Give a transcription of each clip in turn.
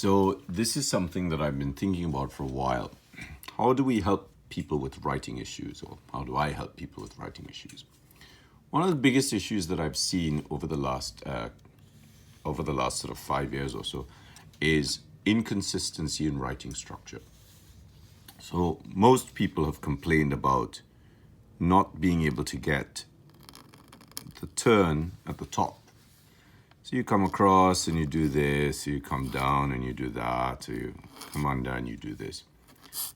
So this is something that I've been thinking about for a while. How do we help people with writing issues, or how do I help people with writing issues? One of the biggest issues that I've seen over the last sort of 5 years or so is inconsistency in writing structure. So most people have complained about not being able to get the turn at the top. So you come across and you do this, you come down and you do that, or you come under and you do this.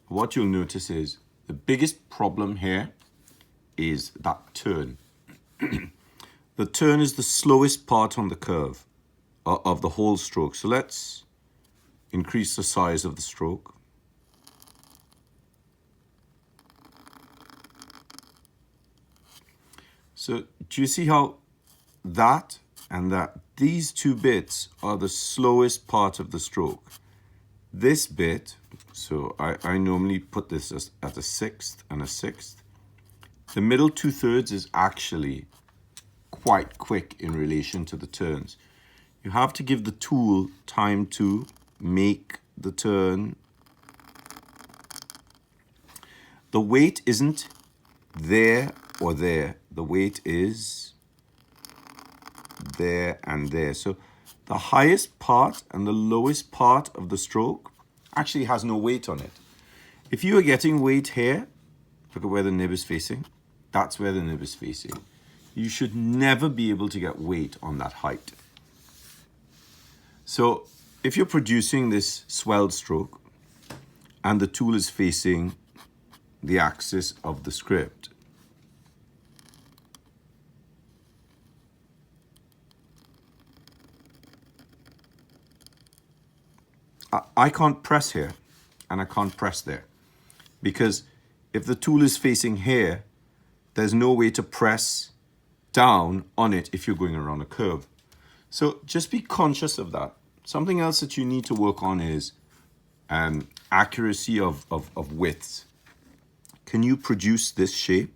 What you'll notice is the biggest problem here is that turn. The turn is the slowest part on the curve of the whole stroke. So let's increase the size of the stroke. So do you see how that and that, these two bits are the slowest part of the stroke? This bit, so I normally put this as at a sixth and a sixth. The middle 2/3 is actually quite quick in relation to the turns. You have to give the tool time to make the turn. The weight isn't there or there. The weight is there and there. So the highest part and the lowest part of the stroke actually has no weight on it. If you are getting weight here, look at where the nib is facing. That's where the nib is facing. You should never be able to get weight on that height. So if you're producing this swelled stroke and the tool is facing the axis of the script, I can't press here and I can't press there, because if the tool is facing here, there's no way to press down on it if you're going around a curve. So just be conscious of that. Something else that you need to work on is accuracy of widths. Can you produce this shape?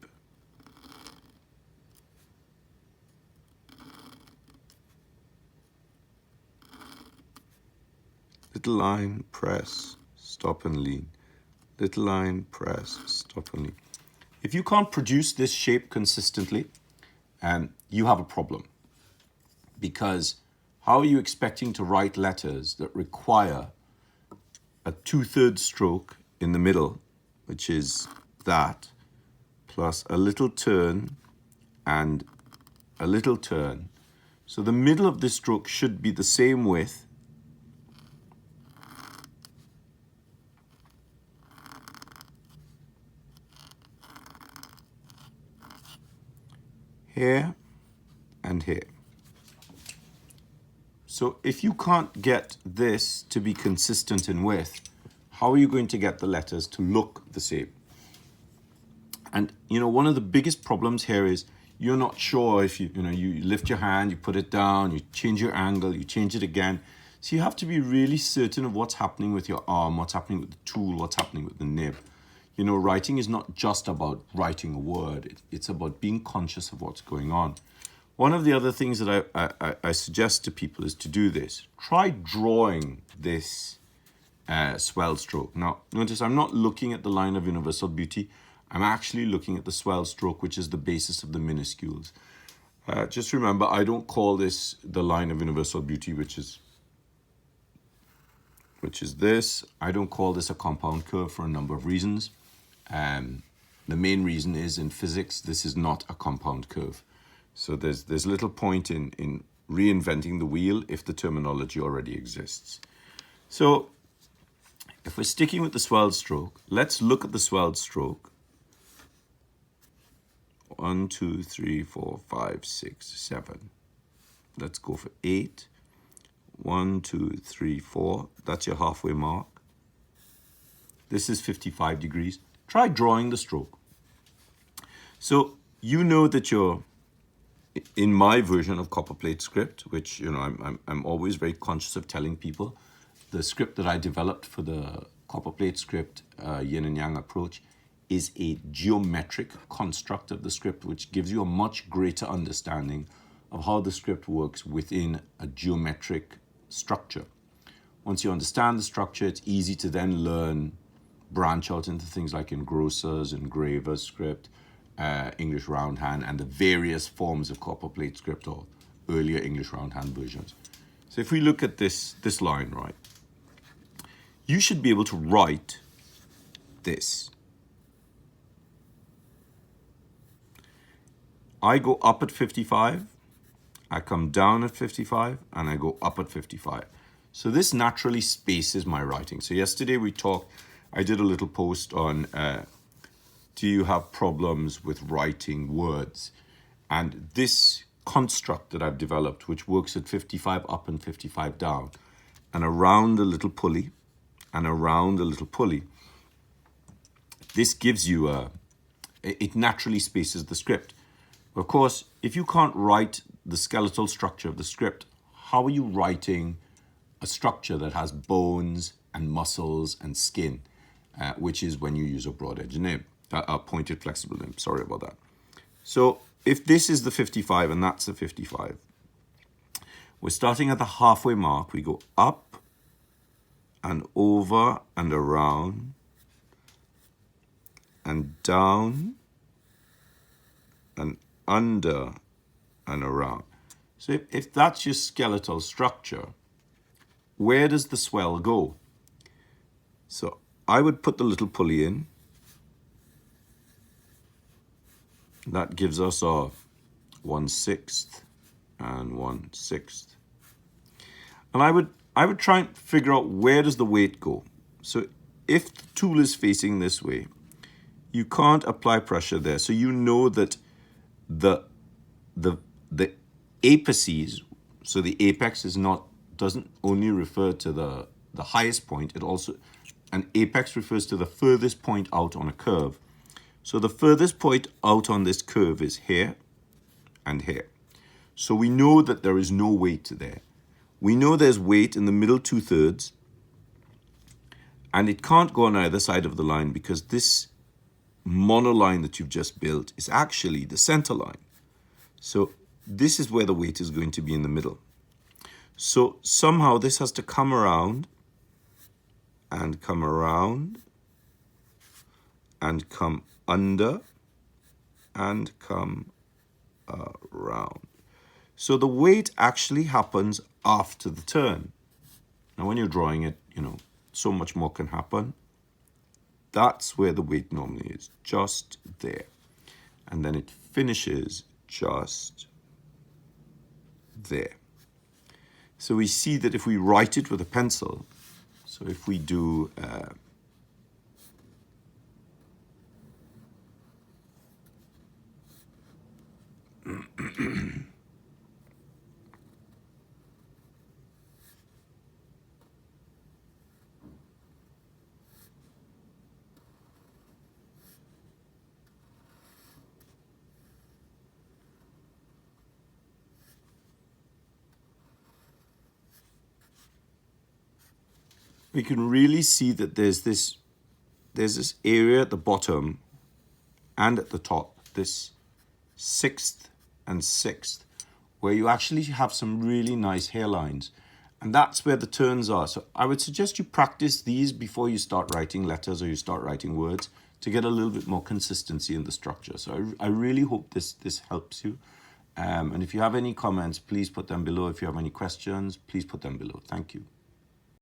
Little line, press, stop and lean. Little line, press, stop and lean. If you can't produce this shape consistently, you have a problem. Because how are you expecting to write letters that require a 2/3 stroke in the middle, which is that, plus a little turn and a little turn? So the middle of this stroke should be the same width here and here. So if you can't get this to be consistent in width, how are you going to get the letters to look the same? And one of the biggest problems here is you're not sure if you lift your hand, you put it down, you change your angle, you change it again. So you have to be really certain of what's happening with your arm, what's happening with the tool, what's happening with the nib. Writing is not just about writing a word. It's about being conscious of what's going on. One of the other things that I suggest to people is to do this. Try drawing this swell stroke. Now, notice I'm not looking at the line of universal beauty. I'm actually looking at the swell stroke, which is the basis of the minuscules. Just remember, I don't call this the line of universal beauty, which is this. I don't call this a compound curve for a number of reasons. The main reason is, in physics, this is not a compound curve. So there's little point in reinventing the wheel if the terminology already exists. So if we're sticking with the swelled stroke, let's look at the swelled stroke. 1, 2, 3, 4, 5, 6, 7. Let's go for 8. 1, 2, 3, 4. That's your halfway mark. This is 55 degrees. Try drawing the stroke. So you know that you're in my version of Copperplate script, which I'm always very conscious of telling people. The script that I developed for the Copperplate script, yin and yang approach, is a geometric construct of the script, which gives you a much greater understanding of how the script works within a geometric structure. Once you understand the structure, it's easy to then learn, branch out into things like engrossers, engravers script, English roundhand, and the various forms of copperplate script or earlier English roundhand versions. So if we look at this line, right, you should be able to write this. I go up at 55, I come down at 55, and I go up at 55. So this naturally spaces my writing. So yesterday I did a little post on, do you have problems with writing words? And this construct that I've developed, which works at 55 up and 55 down, and around a little pulley, and around a little pulley, this gives you it naturally spaces the script. Of course, if you can't write the skeletal structure of the script, how are you writing a structure that has bones and muscles and skin, which is when you use a broad edge nib, a pointed flexible nib, sorry about that. So if this is the 55 and that's the 55, we're starting at the halfway mark. We go up and over and around and down and under and around. So if that's your skeletal structure, where does the swell go? So I would put the little pulley in. That gives us our 1/6 and 1/6. And I would try and figure out where does the weight go. So if the tool is facing this way, you can't apply pressure there. So you know that the apices, so the apex doesn't only refer to the highest point, an apex refers to the furthest point out on a curve. So the furthest point out on this curve is here and here. So we know that there is no weight there. We know there's weight in the middle 2/3, and it can't go on either side of the line because this monoline that you've just built is actually the center line. So this is where the weight is going to be in the middle. So somehow this has to come around and come around and come under and come around. So the weight actually happens after the turn. Now when you're drawing it, so much more can happen. That's where the weight normally is, just there. And then it finishes just there. So we see that if we write it with a pencil, so if we do we can really see that there's this area at the bottom and at the top, this 6th and 6th, where you actually have some really nice hairlines. And that's where the turns are. So I would suggest you practice these before you start writing letters or you start writing words to get a little bit more consistency in the structure. So I really hope this helps you. And if you have any comments, please put them below. If you have any questions, please put them below. Thank you.